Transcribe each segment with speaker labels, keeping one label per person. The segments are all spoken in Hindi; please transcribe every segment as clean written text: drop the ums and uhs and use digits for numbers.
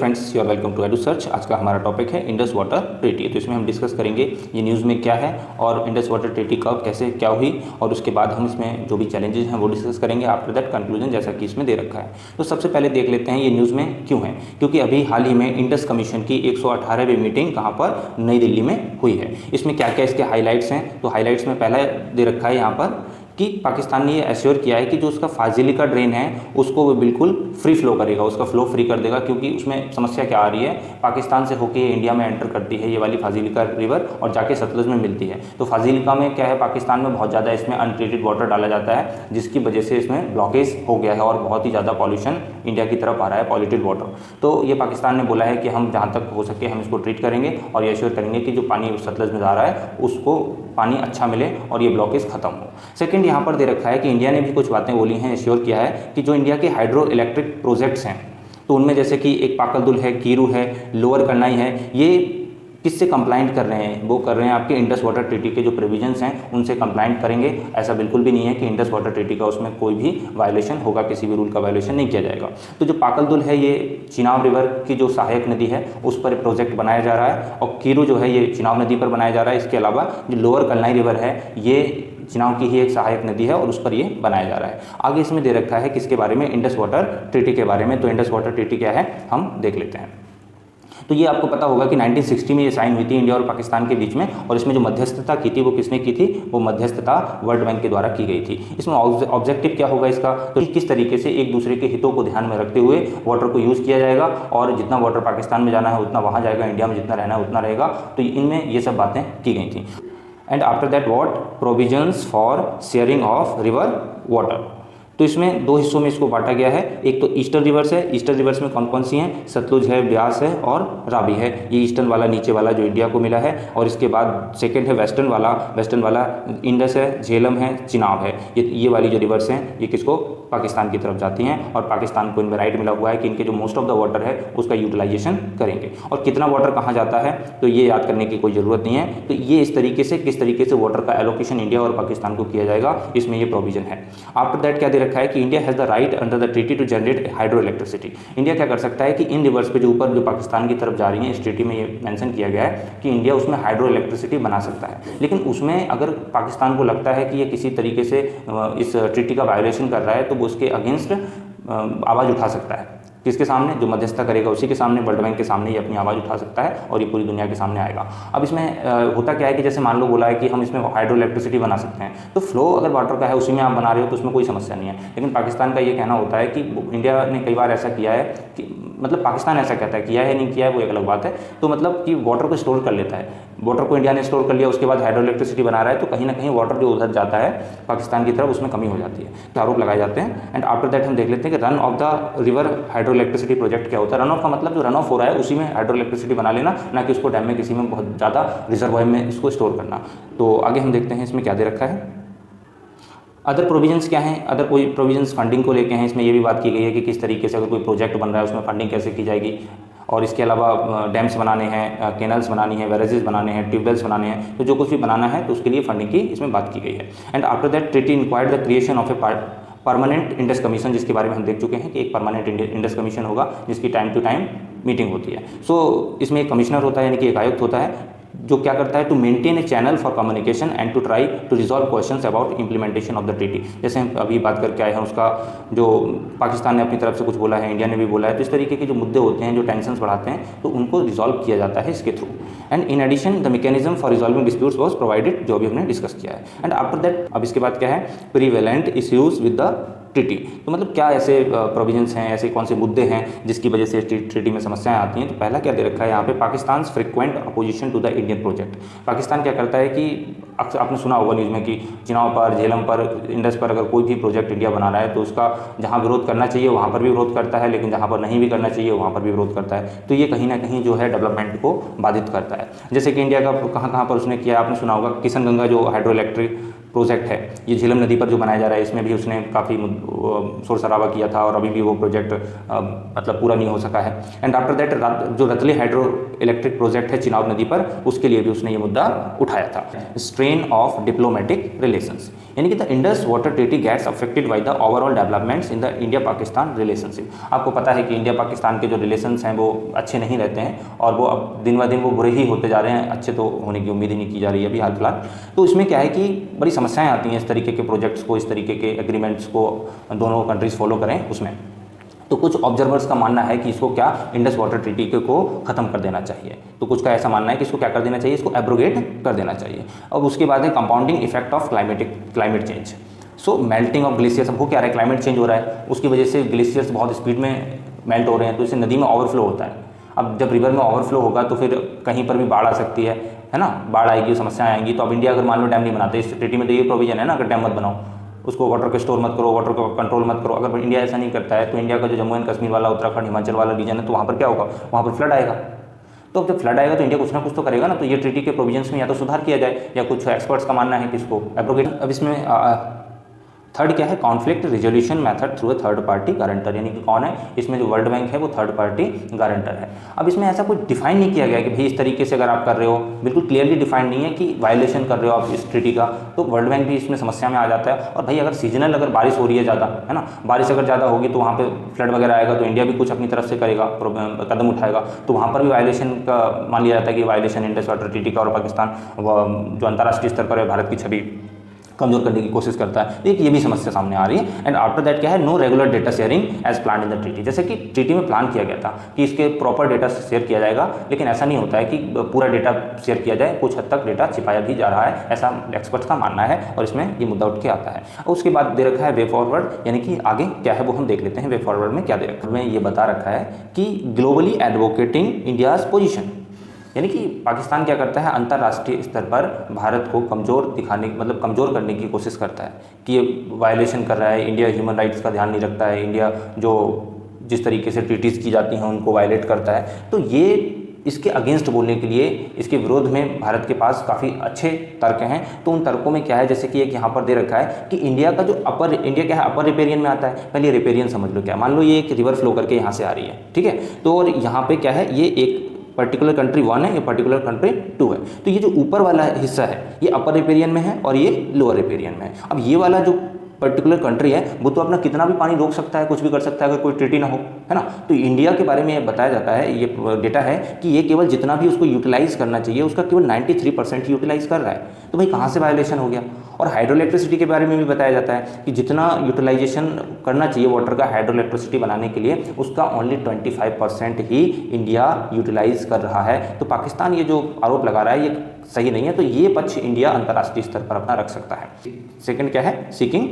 Speaker 1: Friends, you are welcome to Edu Search. आज का हमारा टॉपिक है इंडस वाटर ट्रीटी। तो इसमें हम डिस्कस करेंगे ये न्यूज़ में क्या है और इंडस वाटर ट्रीटी कब कैसे क्या हुई, और उसके बाद हम इसमें जो भी चैलेंजेस हैं वो डिस्कस करेंगे। आफ्टर दैट कंक्लूजन जैसा कि इसमें दे रखा है। तो सबसे पहले देख लेते हैं ये न्यूज़ में क्यों है। क्योंकि अभी हाल ही में इंडस कमीशन की 118वीं मीटिंग कहाँ पर, नई दिल्ली में हुई है। इसमें क्या क्या इसके हाईलाइट्स हैं, तो हाईलाइट्स में पहला दे रखा है यहाँ पर कि पाकिस्तान ने ये एश्योर किया है कि जो उसका फाजिली का ड्रेन है उसको वो बिल्कुल फ्री फ्लो करेगा, उसका फ्लो फ्री कर देगा। क्योंकि उसमें समस्या क्या आ रही है, पाकिस्तान से होकर ये इंडिया में एंटर करती है ये वाली फाजिलिका रिवर और जाके सतलुज में मिलती है। तो फाजिलिका में क्या है, पाकिस्तान में बहुत ज़्यादा इसमें अनट्रीटेड वाटर डाला जाता है, जिसकी वजह से इसमें ब्लॉकेज हो गया है और बहुत ही ज़्यादा पॉल्यूशन इंडिया की तरफ आ रहा है, पॉल्यूटेड वाटर। तो ये पाकिस्तान ने बोला है कि हम जहाँ तक हो सके हम इसको ट्रीट करेंगे और ये एश्योर करेंगे कि जो पानी उस सतलुज में जा रहा है उसको पानी अच्छा मिले और ये ब्लॉकेज खत्म हो। सेकंड यहाँ पर दे रखा है कि इंडिया ने भी कुछ बातें बोली हैं, एश्योर किया है कि जो इंडिया के हाइड्रो इलेक्ट्रिक प्रोजेक्ट्स हैं, तो उनमें जैसे कि एक पाकलदुल है, कीरू है, लोअर करनाई है, ये किससे कंप्लाइंट कर रहे हैं, वो कर रहे हैं आपके इंडस वाटर ट्रीटी के जो प्रोविजंस हैं उनसे कंप्लाइंट करेंगे। ऐसा बिल्कुल भी नहीं है कि इंडस वाटर ट्रीटी का उसमें कोई भी वायलेशन होगा, किसी भी रूल का वायलेशन नहीं किया जाएगा। तो जो पाकलदुल है ये चिनाब रिवर की जो सहायक नदी है उस पर प्रोजेक्ट बनाया जा रहा है, और कीरू जो है ये चिनाब नदी पर बनाया जा रहा है। इसके अलावा जो लोअर कलनाई रिवर है ये चिनाब की ही एक सहायक नदी है और उस पर ये बनाया जा रहा है। आगे इसमें दे रखा है किसके बारे में, इंडस वाटर ट्रीटी के बारे में। तो इंडस वाटर ट्रीटी क्या है हम देख लेते हैं। तो ये आपको पता होगा कि 1960 में ये साइन हुई थी इंडिया और पाकिस्तान के बीच में, और इसमें जो मध्यस्थता की थी वो किसने की थी, वो मध्यस्थता वर्ल्ड बैंक के द्वारा की गई थी। इसमें ऑब्जेक्टिव क्या होगा इसका, तो किस तरीके से एक दूसरे के हितों को ध्यान में रखते हुए वाटर को यूज़ किया जाएगा, और जितना वाटर पाकिस्तान में जाना है उतना वहाँ जाएगा, इंडिया में जितना रहना है उतना रहेगा। तो इनमें ये सब बातें की गई थी। And after that what, provisions for sharing of river water. तो इसमें दो हिस्सों में इसको बांटा गया है। एक तो ईस्टर्न रिवर्स है, ईस्टर्न रिवर्स में कौन कौन सी हैं, सतलुज है, ब्यास है और रावी है। ये ईस्टर्न वाला नीचे वाला जो इंडिया को मिला है। और इसके बाद सेकंड है वेस्टर्न वाला, वेस्टर्न वाला इंडस है, झेलम है, चिनाब है। ये वाली जो रिवर्स हैं ये किसको, पाकिस्तान की तरफ जाती हैं, और पाकिस्तान को इनमें राइट मिला हुआ है कि इनके जो मोस्ट ऑफ द वाटर है उसका यूटिलाइजेशन करेंगे। और कितना वाटर कहाँ जाता है तो ये याद करने की कोई ज़रूरत नहीं है। तो ये इस तरीके से किस तरीके से वाटर का एलोकेशन इंडिया और पाकिस्तान को किया जाएगा, इसमें ये प्रोविजन है। आफ्टर दैट क्या दे रखा है कि India has the right under the treaty to generate hydro electricity. India क्या कर सकता है कि इन रिवर्स पे जो ऊपर जो पाकिस्तान की तरफ जा रही है, इस ट्रीटी में ये मेंशन किया गया है कि इंडिया उसमें हाइड्रो इलेक्ट्रिसिटी बना सकता है। लेकिन उसमें अगर पाकिस्तान को लगता है कि ये किसी तरीके से इस ट्रीटी का वायोलेशन कर रहा है तो वो उसके अगेंस्ट आवाज़ उठा सकता है। किसके सामने, जो मध्यस्थता करेगा उसी के सामने, वर्ल्ड बैंक के सामने ये अपनी आवाज़ उठा सकता है और ये पूरी दुनिया के सामने आएगा। अब इसमें होता क्या है कि जैसे मान लो बोला है कि हम इसमें हाइड्रो इलेक्ट्रिसिटी बना सकते हैं, तो फ्लो अगर वाटर का है उसी में आप बना रहे हो तो उसमें कोई समस्या नहीं है। लेकिन पाकिस्तान का ये कहना होता है कि इंडिया ने कई बार ऐसा किया है कि मतलब पाकिस्तान ऐसा कहता है, किया है नहीं किया है वो एक अलग बात है। तो मतलब कि वाटर को स्टोर कर लेता है, वाटर को इंडिया ने स्टोर कर लिया, उसके बाद हाइड्रो इलेक्ट्रिसिटी बना रहा है, तो कहीं ना कहीं वाटर जो उधर जाता है पाकिस्तान की तरफ उसमें कमी हो जाती है, तो आरोप लगाए जाते हैं। एंड आफ्टर दैट हम देख लेते हैं कि run of the river hydro electricity project क्या होता है। रन ऑफ का मतलब जो रन ऑफ हो रहा है उसी में हाइड्रो इलेक्ट्रिसिटी बना लेना, ना कि उसको डैम में किसी में बहुत ज़्यादा रिजर्वायर में इसको स्टोर करना। तो आगे हम देखते हैं इसमें क्या दे रखा है। अदर प्रोविजंस क्या हैं, अदर कोई प्रोविजंस फंडिंग को लेके हैं। इसमें ये भी बात की गई है कि किस तरीके से अगर कोई प्रोजेक्ट बन रहा है उसमें फंडिंग कैसे की जाएगी, और इसके अलावा डैम्स बनाने हैं, कैनल्स बनानी है, बैरेजेस बनाने हैं, ट्यूबवेल्स बनाने हैं, तो जो कुछ भी बनाना है तो उसके लिए फंडिंग की इसमें बात की गई है। And after that treaty inquired the creation of a permanent Indus commission, जिसके बारे में हम देख चुके हैं कि एक परमानेंट इंडस कमीशन होगा जिसकी टाइम टू टाइम मीटिंग होती है। सो इसमें एक कमिश्नर होता है यानी कि एक आयुक्त होता है जो क्या करता है, to maintain a channel for communication and to try to resolve questions about implementation of the treaty. जैसे हम अभी बात करके आए हैं उसका जो पाकिस्तान ने अपनी तरफ से कुछ बोला है, इंडिया ने भी बोला है, तो इस तरीके के जो मुद्दे होते हैं जो टेंशन्स बढ़ाते हैं तो उनको रिजॉल्व किया जाता है इसके through. And in addition the mechanism for resolving disputes was provided, जो अभी हमने डिस्कस किया है। एंड आफ्टर दैट अब इसके बाद क्या है, prevalent issues with the treaty. तो मतलब क्या ऐसे प्रोविजंस हैं, ऐसे कौन से मुद्दे हैं जिसकी वजह से ट्रीटी में समस्याएं आती हैं। तो पहला क्या दे रखा है यहाँ पे, Pakistan frequent opposition to the Indian project. Pakistan क्या करता है कि अक्सर आपने सुना होगा न्यूज़ में कि चिनाब पर, झेलम पर, इंडस पर अगर कोई भी प्रोजेक्ट इंडिया बना रहा है तो उसका जहाँ विरोध करना चाहिए वहाँ पर भी विरोध करता है, लेकिन जहाँ पर नहीं भी करना चाहिए वहाँ पर भी विरोध करता है। तो ये कहीं ना कहीं जो है डेवलपमेंट को बाधित करता है। जैसे कि इंडिया का कहाँ कहाँ पर उसने किया, आपने सुना होगा किशन गंगा जो हाइड्रो इलेक्ट्रिक प्रोजेक्ट है, ये झेलम नदी पर जो बनाया जा रहा है, इसमें भी उसने काफ़ी शोर शराबा किया था और अभी भी वो प्रोजेक्ट मतलब पूरा नहीं हो सका है। एंड आफ्टर दैट जो रतले हाइड्रो इलेक्ट्रिक प्रोजेक्ट है चिनाब नदी पर, उसके लिए भी उसने ये मुद्दा उठाया था। स्ट्रेन ऑफ डिप्लोमेटिक रिलेशंस, यानी कि the Indus water treaty gets affected by the overall developments in the India Pakistan relationship. आपको पता है कि इंडिया पाकिस्तान के जो रिलेशंस हैं वो अच्छे नहीं रहते हैं और वो अब दिन ब दिन वो बुरे ही होते जा रहे हैं, अच्छे तो होने की उम्मीद ही नहीं की जा रही है अभी हाल फिलहाल। तो इसमें क्या है कि बड़ी समस्याएं आती हैं इस तरीके के प्रोजेक्ट्स को, इस तरीके के एग्रीमेंट्स को दोनों कंट्रीज़ फॉलो करें उसमें। तो कुछ ऑब्जर्वर्स का मानना है कि इसको क्या इंडस वाटर ट्रीटी को ख़त्म कर देना चाहिए, तो कुछ का ऐसा मानना है कि इसको क्या कर देना चाहिए, इसको एब्रोगेट कर देना चाहिए। अब उसके बाद है compounding effect of climate change. So melting of glaciers, अब वो क्या रहा है, क्लाइमेट चेंज हो रहा है, उसकी वजह से ग्लेशियर्स बहुत स्पीड में मेल्ट हो रहे हैं, तो इससे नदी में ओवरफ्लो होता है। अब जब रिवर में ओवरफ्लो होगा तो फिर कहीं पर भी बाढ़ आ सकती है ना, बाढ़ आएगी, समस्याएं आएंगी। तो अब इंडिया अगर मान लो डैम नहीं बनाते, इस ट्रीटी में तो ये प्रोविजन है ना, अगर डैम मत बनाओ, उसको वाटर को स्टोर मत करो, वाटर को कंट्रोल मत करो। अगर इंडिया ऐसा नहीं करता है तो इंडिया का जो जम्मू एंड कश्मीर वाला, उत्तराखंड, हिमाचल वाला रीजन है, तो वहाँ पर क्या होगा, वहाँ पर फ्लड आएगा। तो अब जब फ्लड आएगा तो इंडिया कुछ ना कुछ तो करेगा ना। तो ये ट्रीटी के प्रोविजंस में या तो सुधार किया जाए, या कुछ एक्सपर्ट्स का मानना है कि इसको एब्रोगेट। अब इसमें थर्ड क्या है, conflict resolution method through a third party guarantor, यानी कि कौन है इसमें, जो वर्ल्ड बैंक है वो थर्ड पार्टी गारंटर है। अब इसमें ऐसा कुछ डिफाइन नहीं किया गया कि भाई इस तरीके से अगर आप कर रहे हो, बिल्कुल क्लियरली डिफाइन नहीं है कि वायलेशन कर रहे हो आप इस ट्रीटी का, तो वर्ल्ड बैंक भी इसमें समस्या में आ जाता है। और भाई अगर सीजनल अगर बारिश हो रही है ज़्यादा, है ना, बारिश अगर ज़्यादा होगी तो वहाँ पर फ्लड वगैरह आएगा, तो इंडिया भी कुछ अपनी तरफ से करेगा, कदम उठाएगा, तो वहाँ पर भी वायलेशन का मान लिया जाता है कि वायलेशन इंडस वाटर ट्रीटी का, और पाकिस्तान जो अंतर्राष्ट्रीय स्तर पर है भारत की छवि कमजोर करने की कोशिश करता है। एक ये भी समस्या सामने आ रही है। एंड आफ्टर दैट क्या है, no regular data sharing as plan in the treaty, जैसे कि ट्रीटी में प्लान किया गया था कि इसके प्रॉपर डेटा शेयर किया जाएगा, लेकिन ऐसा नहीं होता है कि पूरा डेटा शेयर किया जाए, कुछ हद तक डेटा छिपाया भी जा रहा है, ऐसा एक्सपर्ट्स का मानना है, और इसमें ये मुद्दा उठ के आता है। उसके बाद दे रखा है वे फॉरवर्ड, यानी कि आगे क्या है वो हम देख लेते हैं। वे फॉरवर्ड में क्या दे रखा है, में ये बता रखा है कि ग्लोबली एडवोकेटिंग इंडियाज पोजिशन, यानी कि पाकिस्तान क्या करता है, अंतर्राष्ट्रीय स्तर पर भारत को कमज़ोर दिखाने, मतलब कमज़ोर करने की कोशिश करता है कि ये वायलेशन कर रहा है, इंडिया ह्यूमन राइट्स का ध्यान नहीं रखता है, इंडिया जो जिस तरीके से ट्रीटीज़ की जाती हैं उनको वायलेट करता है। तो ये इसके अगेंस्ट बोलने के लिए, इसके विरोध में भारत के पास काफ़ी अच्छे तर्क हैं। तो उन तर्कों में क्या है, जैसे कि एक यहाँ पर दे रखा है कि इंडिया का जो इंडिया क्या है, अपर रिपेरियन में आता है। पहले रिपेरियन समझ लो क्या, मान लो ये एक रिवर फ्लो करके यहाँ से आ रही है, ठीक है, तो और यहाँ पे क्या है, ये एक पर्टिकुलर कंट्री 1 है, ये पर्टिकुलर कंट्री 2 है। तो ये जो ऊपर वाला हिस्सा है ये अपर रिपेरियन में है और ये लोअर रिपेरियन में है। अब ये वाला जो पर्टिकुलर कंट्री है वो तो अपना कितना भी पानी रोक सकता है, कुछ भी कर सकता है अगर कोई ट्रीटी ना हो, है ना। तो इंडिया के बारे में ये बताया जाता है, ये डेटा है कि ये केवल जितना भी उसको यूटिलाइज करना चाहिए उसका केवल 93% यूटिलाइज कर रहा है। तो भाई कहाँ से वायलेशन हो गया। और हाइड्रो इलेक्ट्रिसिटी के बारे में भी बताया जाता है कि जितना यूटिलाइजेशन करना चाहिए वाटर का हाइड्रो इलेक्ट्रिसिटी बनाने के लिए, उसका ओनली 25% ही इंडिया यूटिलाइज कर रहा है। तो पाकिस्तान ये जो आरोप लगा रहा है ये सही नहीं है। तो ये पक्ष इंडिया अंतर्राष्ट्रीय स्तर पर अपना रख सकता है। सेकंड क्या है, seeking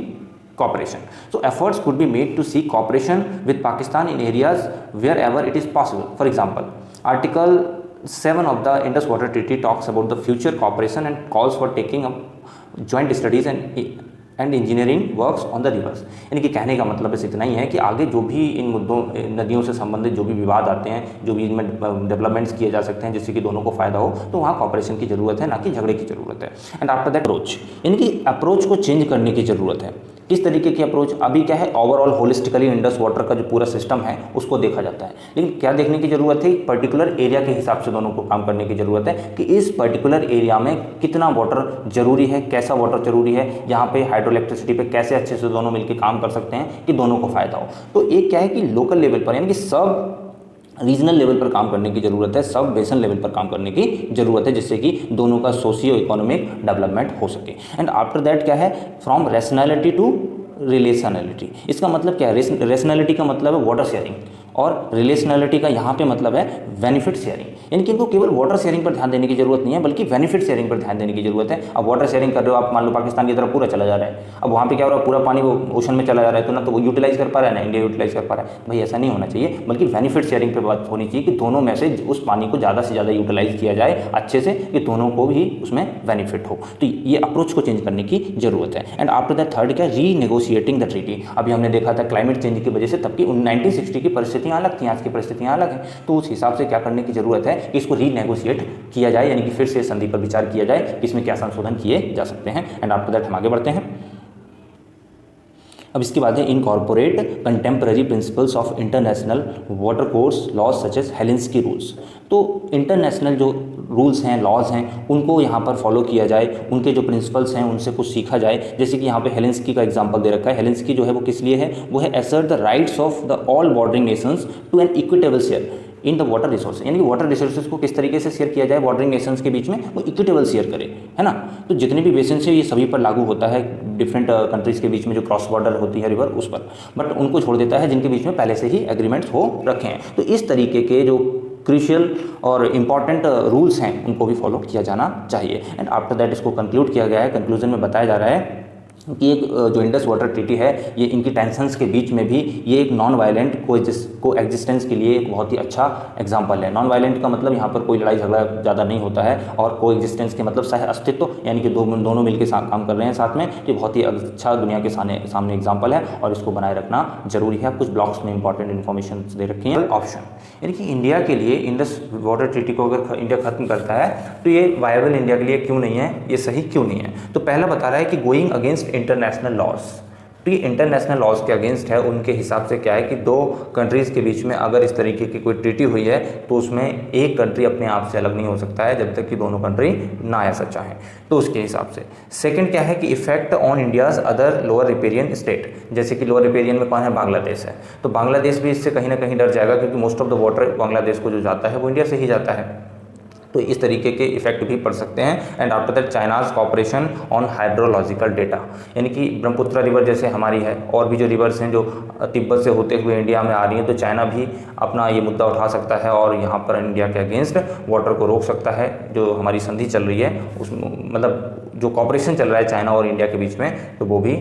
Speaker 1: cooperation. So efforts could be made to seek cooperation with Pakistan in areas wherever it is possible. For example, Article 7 of the Indus Water Treaty talks about the future cooperation and calls for taking up joint studies and engineering works on the rivers. यानी कि कहने का मतलब बस इतना ही है कि आगे जो भी इन मुद्दों, नदियों से संबंधित जो भी विवाद आते हैं, जो भी इनमें डेवलपमेंट्स किए जा सकते हैं जिससे कि दोनों को फायदा हो, तो वहाँ कॉपरेशन की ज़रूरत है, ना कि झगड़े की ज़रूरत है। एंड आफ्टर दैट अप्रोच, यानी कि अप्रोच को चेंज करने की ज़रूरत है। किस तरीके की अप्रोच, अभी क्या है, ओवरऑल होलिस्टिकली इंडस वाटर का जो पूरा सिस्टम है उसको देखा जाता है, लेकिन क्या देखने की ज़रूरत है, पर्टिकुलर एरिया के हिसाब से दोनों को काम करने की ज़रूरत है कि इस पर्टिकुलर एरिया में कितना वाटर जरूरी है, कैसा वाटर जरूरी है, यहाँ पे हाइड्रो इलेक्ट्रिसिटी पे कैसे अच्छे से दोनों मिलकर काम कर सकते हैं कि दोनों को फायदा हो। तो एक क्या है कि लोकल लेवल पर, यानी कि सब रीजनल लेवल पर काम करने की ज़रूरत है, सब बेसन लेवल पर काम करने की ज़रूरत है, जिससे कि दोनों का सोशियो इकोनॉमिक डेवलपमेंट हो सके। एंड आफ्टर दैट क्या है, फ्रॉम रैशनैलिटी टू रिलेशनैलिटी। इसका मतलब क्या है, रैशनैलिटी का मतलब है वाटर शेयरिंग और रिलेशनैलिटी का यहाँ पे मतलब है बेनिफिट शेयरिंग, यानी कि इनको केवल वाटर शेयरिंग पर ध्यान देने की जरूरत नहीं है बल्कि बेनिफिट शेयरिंग पर ध्यान देने की जरूरत है। अब वाटर शेयरिंग कर रहे हो आप, मान लो पाकिस्तान की तरफ पूरा चला जा रहा है, अब वहाँ पे क्या हो रहा है, पूरा पानी वो ओशन में चला जा रहा है, तो ना तो वो यूटिलाइज कर पा रहा है ना इंडिया यूटिलाइज कर पा रहा है। भाई ऐसा नहीं होना चाहिए, बल्कि बेनिफिट शेयरिंग पर बात होनी चाहिए कि दोनों में से उस पानी को ज़्यादा से ज़्यादा यूटिलाइज किया जाए अच्छे से, कि दोनों को भी उसमें बेनिफिट हो। तो ये अप्रोच को चेंज करने की जरूरत है। एंड आफ्टर दैट थर्ड क्या, रीनेगोशिएटिंग द ट्रीटी। अभी हमने देखा था क्लाइमेट चेंज की वजह से तब की 1960 की परिस्थिति परिस्थितियाँ अलग थी, आज की परिस्थितियाँ अलग हैं, तो उस हिसाब से क्या करने की ज़रूरत है कि इसको रीनेगोशिएट किया जाए, यानी कि फिर से संधि पर विचार किया जाए कि इसमें क्या संशोधन किए जा सकते हैं। एंड आफ्टर दैट हम आगे बढ़ते हैं। अब इसके बाद है incorporate contemporary principles of international water course laws such as Helsinki rules. तो इंटरनेशनल जो रूल्स हैं, लॉज हैं, उनको यहाँ पर फॉलो किया जाए, उनके जो प्रिंसिपल्स हैं उनसे कुछ सीखा जाए। जैसे कि यहाँ पे हेलेंस्की का एग्जांपल दे रखा है। हेलेंस्की जो है वो किस लिए है, वो है assert the rights of the all bordering nations to an equitable share in the water resource, यानी कि वाटर रिसोर्सेज को किस तरीके से शेयर किया जाए बॉर्डरिंग नेशंस के बीच में, वो इक्विटेबल शेयर करे, है ना। तो जितने भी बेसिन है ये सभी पर लागू होता है, डिफरेंट कंट्रीज़ के बीच में जो क्रॉस बॉर्डर होती है रिवर उस पर, बट उनको छोड़ देता है जिनके बीच में पहले से ही एग्रीमेंट्स हो रखे हैं। तो इस तरीके के जो क्रूशियल और इम्पॉर्टेंट रूल्स हैं उनको भी फॉलो किया जाना चाहिए। एंड आफ्टर दैट इसको कंक्लूड किया गया है। कंक्लूजन में बताया जा रहा है कि एक जो इंडस वाटर ट्रीटी है ये इनकी टेंशंस के बीच में भी ये एक नॉन वायलेंट को एग्जिस्टेंस के लिए एक बहुत ही अच्छा एग्जांपल है। नॉन वायलेंट का मतलब यहाँ पर कोई लड़ाई झगड़ा ज़्यादा नहीं होता है, और को एग्जिस्टेंस के मतलब सह अस्तित्व, यानी कि दोनों मिलकर काम कर रहे हैं साथ में। ये बहुत ही अच्छा दुनिया के सामने एग्जाम्पल है और इसको बनाए रखना जरूरी है। कुछ ब्लॉक्स में इंपॉर्टेंट इन्फॉर्मेशन दे रखी है। ऑप्शन, यानी कि इंडिया के लिए इंडस वाटर ट्रीटी को अगर इंडिया खत्म करता है तो ये वायबल इंडिया के लिए क्यों नहीं है, ये सही क्यों नहीं है। तो पहला बता रहा है कि गोइंग अगेंस्ट इंटरनेशनल लॉज। तो ये इंटरनेशनल लॉज के अगेंस्ट है। उनके हिसाब से क्या है कि दो कंट्रीज़ के बीच में अगर इस तरीके की कोई ट्रीटी हुई है तो उसमें एक कंट्री अपने आप से अलग नहीं हो सकता है जब तक कि दोनों कंट्री ना ऐसा चाहें। तो उसके हिसाब से सेकंड क्या है कि effect on India's other lower riparian state, जैसे कि लोअर रिपेरियन में कौन है, बांग्लादेश है। तो बांग्लादेश भी इससे कहीं ना कहीं डर जाएगा, क्योंकि most of the water Bangladesh को जो जाता है वो इंडिया से ही जाता है। तो इस तरीके के इफेक्ट भी पड़ सकते हैं। And after that China's cooperation on hydrological data, यानी कि ब्रह्मपुत्र रिवर जैसे हमारी है और भी जो रिवर्स हैं जो तिब्बत से होते हुए इंडिया में आ रही हैं, तो चाइना भी अपना ये मुद्दा उठा सकता है और यहाँ पर इंडिया के अगेंस्ट वाटर को रोक सकता है। जो हमारी संधि चल रही है उस मतलब जो कॉपरेशन चल रहा है चाइना और इंडिया के बीच में, तो वो भी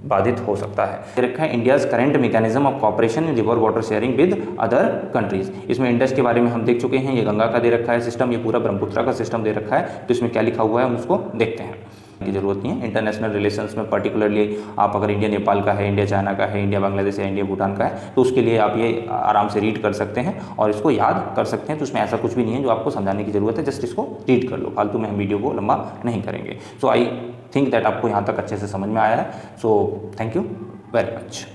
Speaker 1: बाधित हो सकता है। रखा है India's current mechanism of cooperation in river water sharing with other countries. इसमें इंडस के बारे में हम देख चुके हैं, ये गंगा का दे रखा है सिस्टम, ये पूरा ब्रह्मपुत्र का सिस्टम दे रखा है। तो इसमें क्या लिखा हुआ है हम उसको देखते हैं, की जरूरत नहीं है। इंटरनेशनल रिलेशंस में पर्टिकुलरली आप अगर इंडिया नेपाल का है, इंडिया चाइना का है, इंडिया बांग्लादेश है, इंडिया भूटान का है, तो उसके लिए आप ये आराम से रीड कर सकते हैं और इसको याद कर सकते हैं। तो उसमें ऐसा कुछ भी नहीं है जो आपको समझाने की जरूरत है, जस्ट इसको रीड कर लो, फालतू में हम वीडियो को लंबा नहीं करेंगे। सो आई थिंक दैट आपको यहाँ तक अच्छे से समझ में आया है। So thank you very much.